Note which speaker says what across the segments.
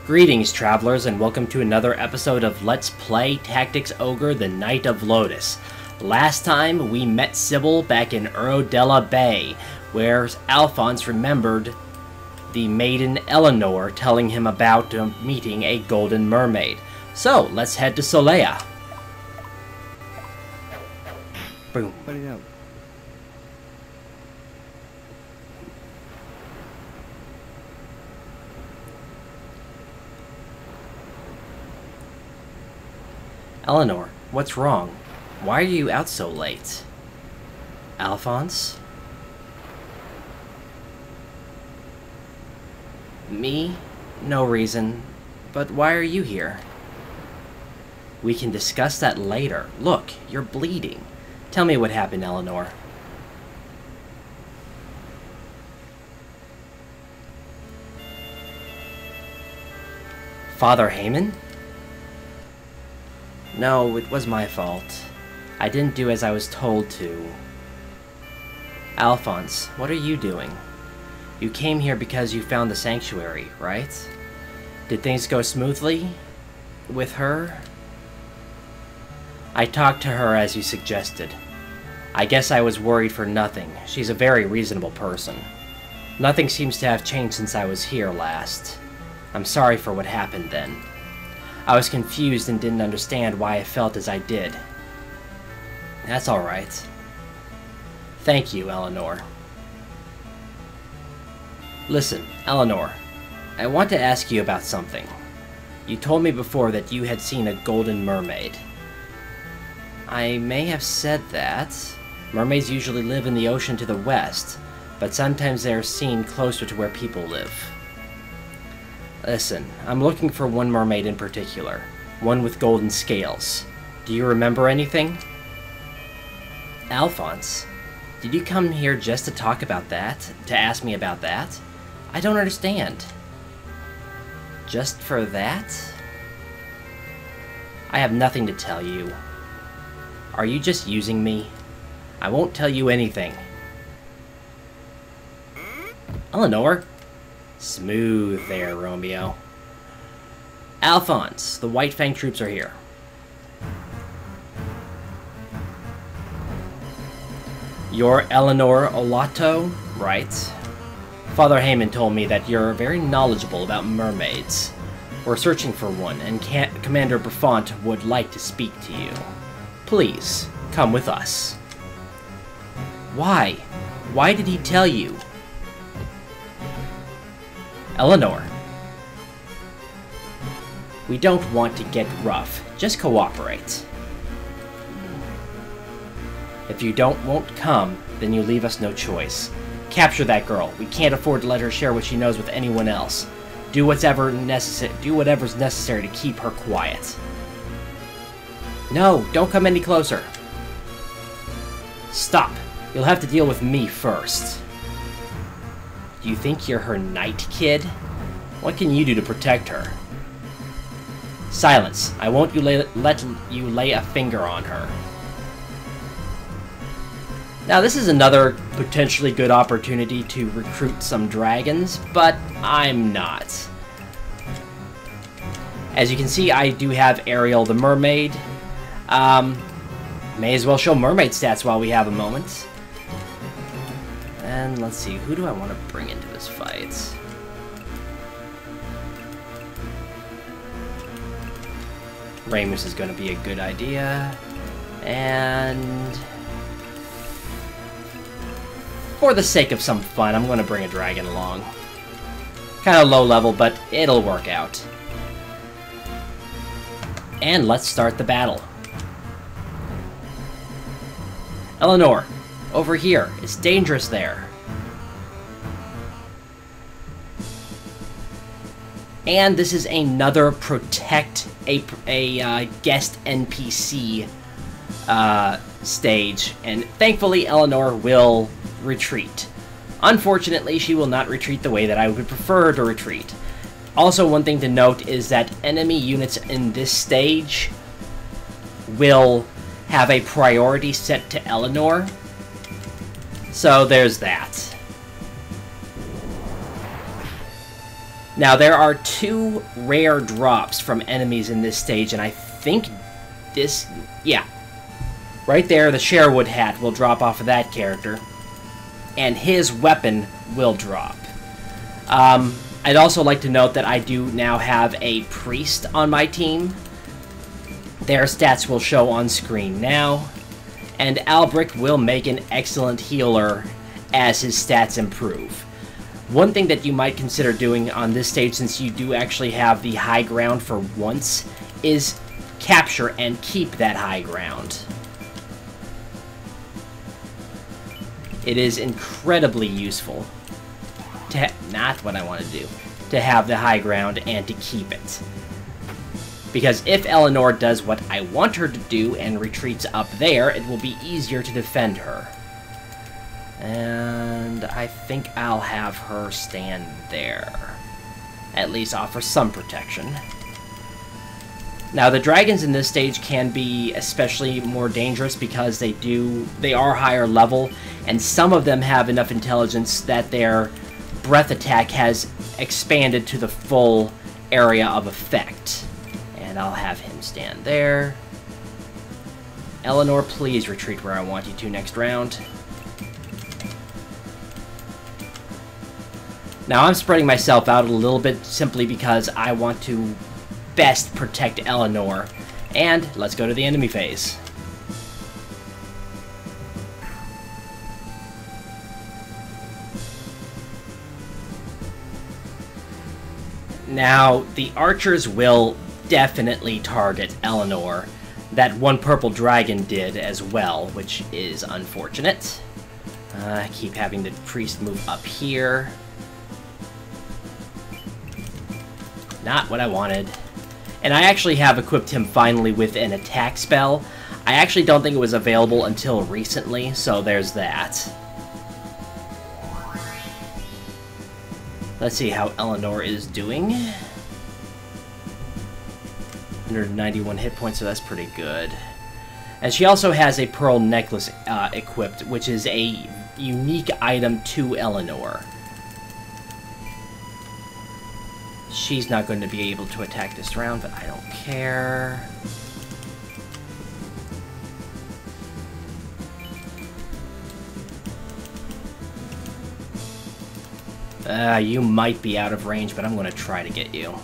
Speaker 1: Greetings, travelers, and welcome to another episode of Let's Play Tactics Ogre: The Night of Lodis. Last time, we met Cybil back in Urodela Bay, where Alphonse remembered the maiden Eleanor telling him about meeting a golden mermaid. So, let's head to Solea. Boom.
Speaker 2: Put it out.
Speaker 1: Eleanor, what's wrong? Why are you out so late? Alphonse? Me? No reason. But why are you here? We can discuss that later. Look, you're bleeding. Tell me what happened, Eleanor. Father Haman? No, it was my fault. I didn't do as I was told to. Alphonse, what are you doing? You came here because you found the sanctuary, right? Did things go smoothly with her? I talked to her as you suggested. I guess I was worried for nothing. She's a very reasonable person. Nothing seems to have changed since I was here last. I'm sorry for what happened then. I was confused and didn't understand why I felt as I did. That's alright. Thank you, Eleanor. Listen, Eleanor, I want to ask you about something. You told me before that you had seen a golden mermaid. I may have said that. Mermaids usually live in the ocean to the west, but sometimes they are seen closer to where people live. Listen, I'm looking for one mermaid in particular. One with golden scales. Do you remember anything? Alphonse, did you come here just to talk about that? To ask me about that? I don't understand. Just for that? I have nothing to tell you. Are you just using me? I won't tell you anything. Eleanor? Smooth there, Romeo. Alphonse, the White Fang Troops are here. You're Eleanor Olato, right? Father Haman told me that you're very knowledgeable about mermaids. We're searching for one, and Commander Berevra would like to speak to you. Please, come with us. Why? Why did he tell you? Eleanor. We don't want to get rough. Just cooperate. If you won't come, then you leave us no choice. Capture that girl. We can't afford to let her share what she knows with anyone else. Do whatever's necessary to keep her quiet. No, don't come any closer. Stop. You'll have to deal with me first. Do you think you're her knight, kid? What can you do to protect her? Silence. I won't let you lay a finger on her. Now, this is another potentially good opportunity to recruit some dragons, but I'm not. As you can see, I do have Ariel the mermaid. May as well show mermaid stats while we have a moment. And let's see, who do I want to bring into this fight? Ramus is going to be a good idea. And for the sake of some fun, I'm going to bring a dragon along. Kind of low level, but it'll work out. And let's start the battle. Eleanor, over here. It's dangerous there. And this is another protect a guest NPC stage, and thankfully Eleanor will retreat. Unfortunately, she will not retreat the way that I would prefer her to retreat. Also, one thing to note is that enemy units in this stage will have a priority set to Eleanor. So there's that. Now, there are 2 rare drops from enemies in this stage, and I think this... yeah. Right there, the Sherwood hat will drop off of that character, and his weapon will drop. I'd also like to note that I do now have a priest on my team. Their stats will show on screen now, and Albric will make an excellent healer as his stats improve. One thing that you might consider doing on this stage, since you do actually have the high ground for once, is capture and keep that high ground. It is incredibly useful to not what I want to do, to have the high ground and to keep it. Because if Eleanor does what I want her to do and retreats up there, it will be easier to defend her. And I think I'll have her stand there. At least offer some protection. Now, the dragons in this stage can be especially more dangerous because they are higher level, and some of them have enough intelligence that their breath attack has expanded to the full area of effect. And I'll have him stand there. Eleanor, please retreat where I want you to next round. Now, I'm spreading myself out a little bit simply because I want to best protect Eleanor. And let's go to the enemy phase. Now, the archers will definitely target Eleanor. That one purple dragon did as well, which is unfortunate. I keep having the priest move up here. Not what I wanted. And I actually have equipped him finally with an attack spell. I actually don't think it was available until recently, so there's that. Let's see how Eleanor is doing. 191 hit points, so that's pretty good. And she also has a pearl necklace equipped, which is a unique item to Eleanor. She's not going to be able to attack this round, but I don't care. You might be out of range, but I'm going to try to get you.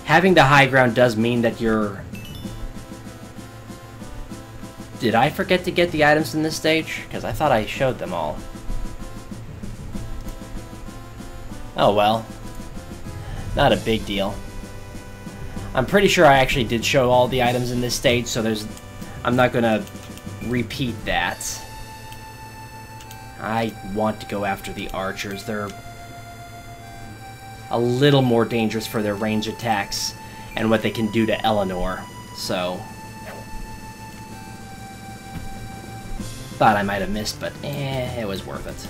Speaker 1: Having the high ground does mean that you're... Did I forget to get the items in this stage? Because I thought I showed them all. Oh well. Not a big deal. I'm pretty sure I actually did show all the items in this stage, so I'm not gonna repeat that. I want to go after the archers. They're a little more dangerous for their range attacks and what they can do to Eleanor, so... Thought I might have missed, but it was worth it.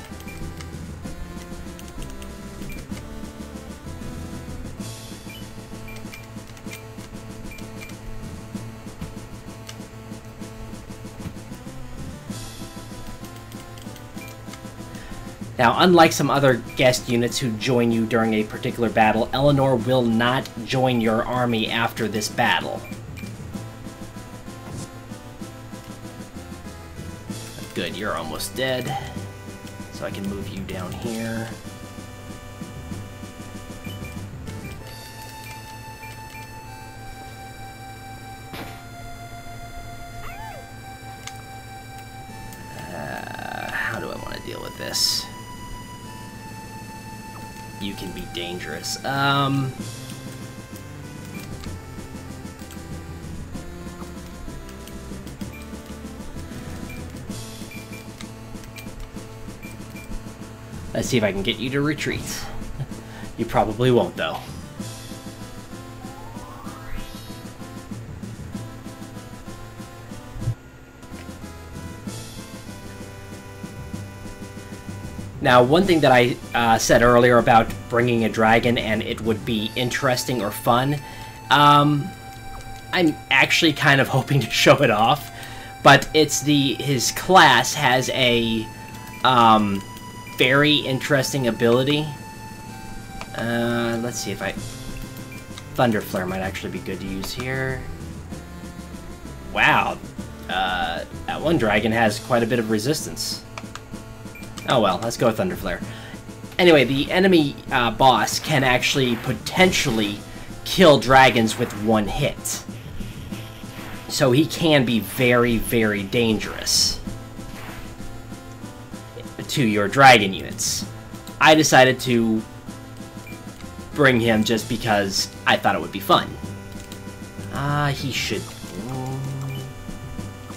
Speaker 1: Now, unlike some other guest units who join you during a particular battle, Eleanor will not join your army after this battle. Good, you're almost dead. So I can move you down here. How do I want to deal with this? You can be dangerous. Let's see if I can get you to retreat. You probably won't, though. Now, one thing that I said earlier about bringing a dragon and it would be interesting or fun, I'm actually kind of hoping to show it off, but it's his class has a very interesting ability. Let's see if Thunder Flare might actually be good to use here. Wow. That one dragon has quite a bit of resistance. Oh well, let's go with Thunder Flare. Anyway, the enemy boss can actually potentially kill dragons with one hit. So he can be very, very dangerous to your dragon units. I decided to bring him just because I thought it would be fun. He should...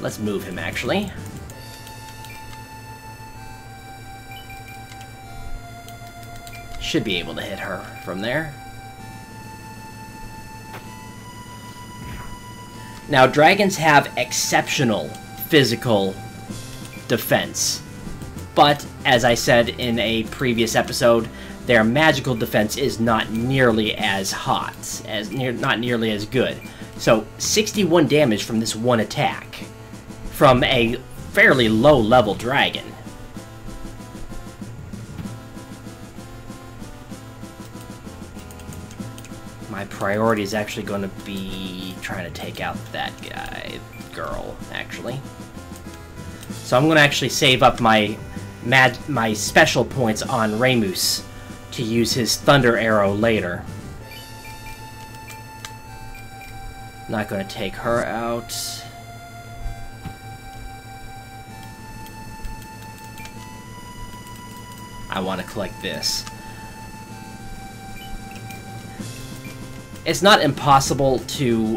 Speaker 1: Let's move him, actually. Should be able to hit her from there. Now, dragons have exceptional physical defense, but as I said in a previous episode, their magical defense is not nearly as hot, not nearly as good. So, 61 damage from this one attack, from a fairly low-level dragon. My priority is actually going to be trying to take out that girl, actually. So I'm going to actually save up my special points on Remus to use his Thunder Arrow later. Not going to take her out. I want to collect this. It's not impossible to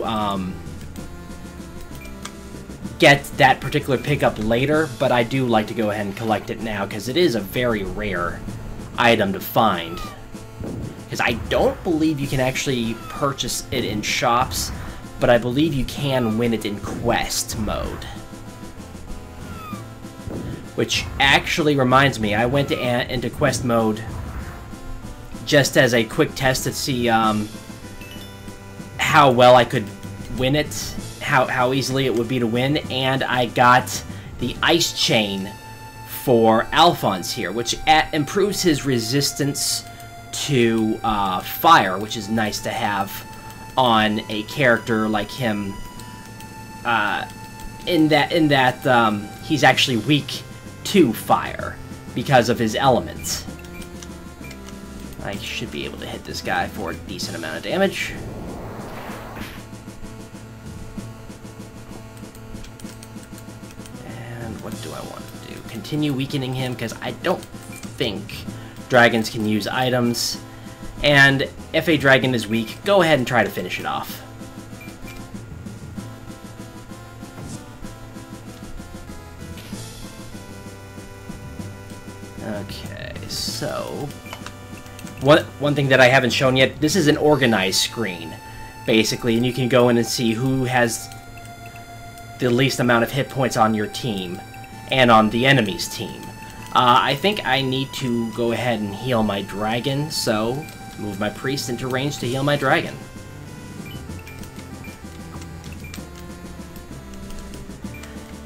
Speaker 1: get that particular pickup later, but I do like to go ahead and collect it now, because it is a very rare item to find. Because I don't believe you can actually purchase it in shops, but I believe you can win it in quest mode. Which actually reminds me, I went into quest mode just as a quick test to see how well I could win it, how easily it would be to win, and I got the ice chain for Alphonse here, which improves his resistance to fire, which is nice to have on a character like him. In that he's actually weak to fire because of his element. I should be able to hit this guy for a decent amount of damage. And what do I want to do? Continue weakening him, because I don't think dragons can use items. And if a dragon is weak, go ahead and try to finish it off. Okay, so one thing that I haven't shown yet, this is an organized screen, basically, and you can go in and see who has the least amount of hit points on your team and on the enemy's team. I think I need to go ahead and heal my dragon, so move my priest into range to heal my dragon.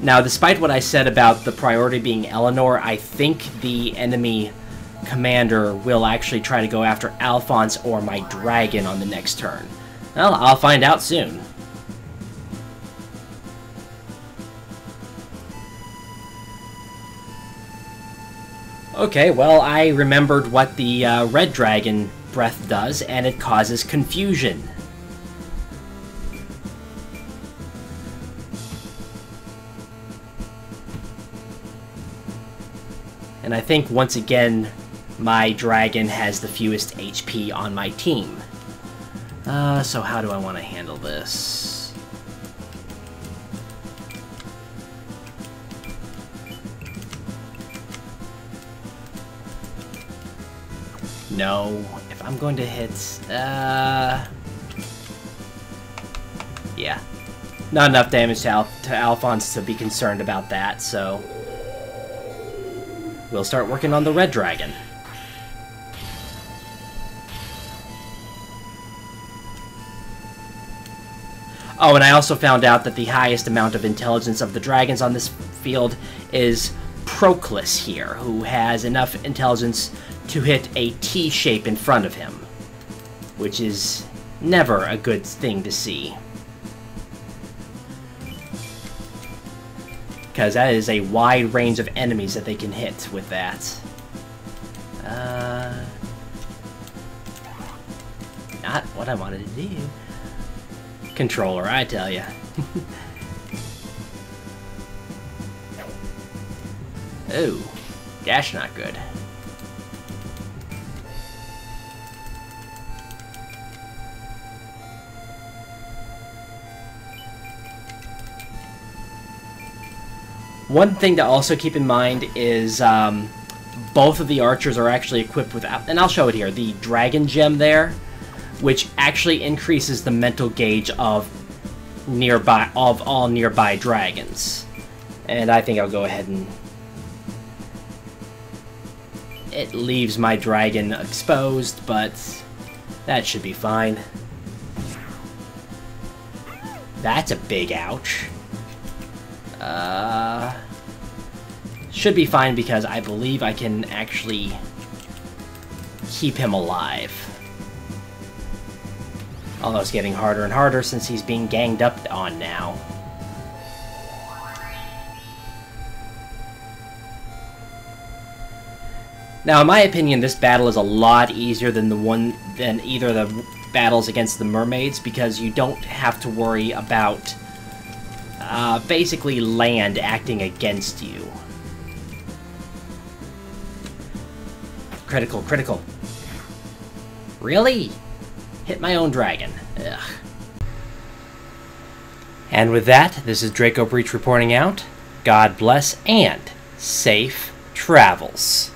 Speaker 1: Now, despite what I said about the priority being Eleanor, I think the enemy commander will actually try to go after Alphonse or my dragon on the next turn. Well, I'll find out soon. Okay, well, I remembered what the red dragon breath does, and it causes confusion. And I think, once again, my dragon has the fewest HP on my team. So how do I want to handle this? No, if I'm going to hit, yeah. Not enough damage to Alphonse to be concerned about that, so we'll start working on the red dragon. Oh, and I also found out that the highest amount of intelligence of the dragons on this field is Proclus here, who has enough intelligence to hit a T shape in front of him, which is never a good thing to see. Because that is a wide range of enemies that they can hit with that. Not what I wanted to do. Controller, I tell ya. Oh, that's not good. One thing to also keep in mind is both of the archers are actually equipped with, and I'll show it here, the dragon gem there, which actually increases the mental gauge of all nearby dragons. And I think I'll go ahead and it leaves my dragon exposed, but that should be fine. That's a big ouch. Should be fine because I believe I can actually keep him alive. Although it's getting harder and harder since he's being ganged up on now. Now, in my opinion, this battle is a lot easier than either of the battles against the mermaids, because you don't have to worry about basically land acting against you. Critical, critical. Really? Hit my own dragon. Ugh. And with that, this is Draco Breach reporting out. God bless and safe travels.